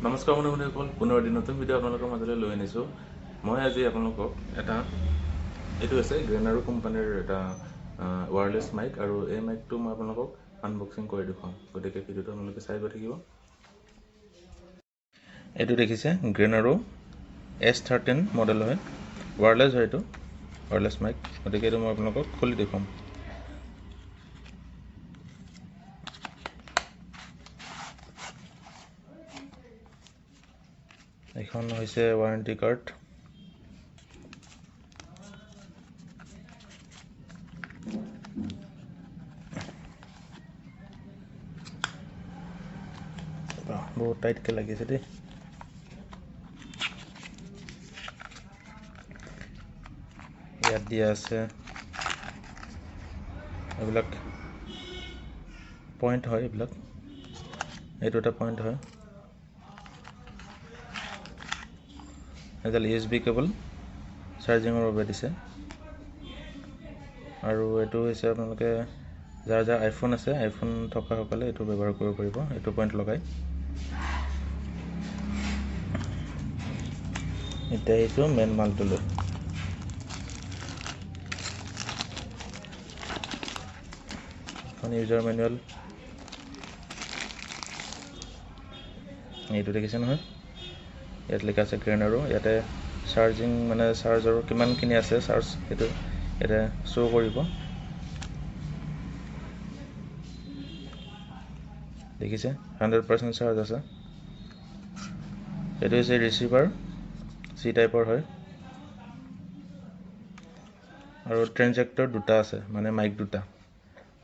নমস্কাৰ বন্ধুসকল, পুনৰ এটি নতুন ভিডিঅ' আপোনালোকৰ মাজলৈ লৈ আনিছোঁ। মই আজি আপোনালোকক এইটো আছে গ্ৰেনাৰো কোম্পানীৰ এটা ৱায়াৰলেছ মাইক, আৰু এই মাইকটো মই আপোনালোকক আনবক্সিং কৰি দেখুৱাম। গতিকে ভিডিঅ'টো আপোনালোকে চাই গৈ থাকিব। এইটো দেখিছে গ্ৰেনাৰো S13 মডেল হয়, ৱায়াৰলেছ হয়, এইটো ৱায়াৰলেছ মাইক। গতিকে এইটো মই আপোনালোকক খুলি দেখুৱাম। এখন হৈছে ৱাৰেণ্টি কাৰ্ড। বহুত টাইটকৈ লাগিছে দেই। ইয়াত দিয়া আছে এইবিলাক পইণ্ট হয়, এইবিলাক এইটো এটা পইণ্ট হয়। এডাল USB কেবল চাৰ্জিঙৰ বাবে দিছে, আৰু এইটো হৈছে আপোনালোকে যাৰ যাৰ আইফোন আছে, আইফোন থকাসকলে এইটো ব্যৱহাৰ কৰিব পাৰিব, এইটো পইণ্ট লগাই। এতিয়া আহিছোঁ মেইন মালটোলৈ। এখন ইউজাৰ মেনুৱেল, এইটো দেখিছে নহয়। ইয়াত লিখা আছে গ্ৰেনাৰো। ইয়াতে চাৰ্জিং মানে চাৰ্জৰ কিমানখিনি আছে চাৰ্জ, সেইটো ইয়াতে শ্ব' কৰিব। দেখিছে 100% চাৰ্জ আছে। এইটো হৈছে ৰিচিভাৰ, C টাইপৰ হয়, আৰু ট্ৰেঞ্জেক্টৰ দুটা আছে, মানে মাইক দুটা।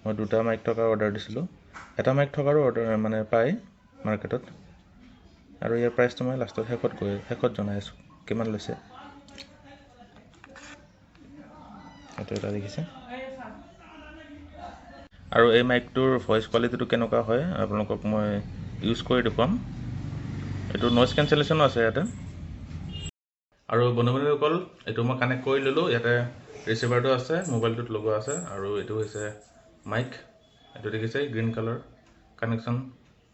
মই দুটা মাইক থকা অৰ্ডাৰ দিছিলোঁ। এটা মাইক থকাৰো অৰ্ডাৰ মানে পায় মাৰ্কেটত, আৰু ইয়াৰ প্ৰাইচটো মই শেষত জনাই আছোঁ কিমান লৈছে। এইটো এটা দেখিছে। আৰু এই মাইকটোৰ ভইচ কোৱালিটিটো কেনেকুৱা হয় আপোনালোকক মই ইউজ কৰি দেখুৱাম। এইটো নইজ কেঞ্চেলেশ্যনো আছে ইয়াতে। আৰু বন্ধুসকল, এইটো মই কানেক্ট কৰি ল'লোঁ। ইয়াতে ৰিচিভাৰটো আছে, মোবাইলটোত লগোৱা আছে, আৰু এইটো হৈছে মাইক। এইটো দেখিছে গ্ৰীণ কালাৰ কানেকশ্যন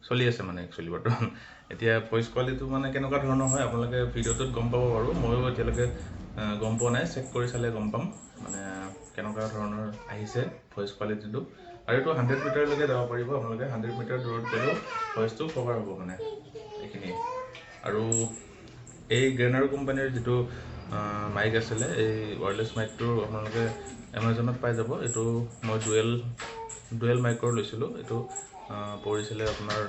চলি আছে মানে একচুৱেলি বৰ্তমান। এতিয়া ভইচ কোৱালিটিটো মানে কেনেকুৱা ধৰণৰ হয় আপোনালোকে ভিডিঅ'টোত গম পাব বাৰু। ময়ো এতিয়ালৈকে গম পোৱা নাই, চেক কৰি চালে গম পাম মানে কেনেকুৱা ধৰণৰ আহিছে ভইচ কোৱালিটিটো। আৰু এইটো 100 মিটাৰলৈকে যাব পাৰিব আপোনালোকে। 100 মিটাৰ দূৰত গ'লেও ভইচটো কভাৰ হ'ব মানে এইখিনি। আৰু এই গ্ৰেনাৰো কোম্পানীৰ যিটো মাইক আছিলে, এই ৱায়াৰলেছ মাইকটো আপোনালোকে এমাজনত পাই যাব। এইটো মই ডুৱেল মাইকৰ লৈছিলোঁ। এইটো পৰিছিলে আপোনাৰ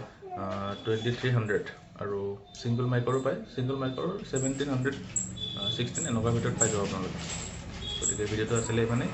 2300, আৰু ছিংগল মাইকৰো পায়। ছিংগল মাইকৰ 1700, 16 এনেকুৱা ভিতৰত পাই যাব আপোনালোকে। গতিকে ভিডিঅ'টো আছিলে ইমানেই।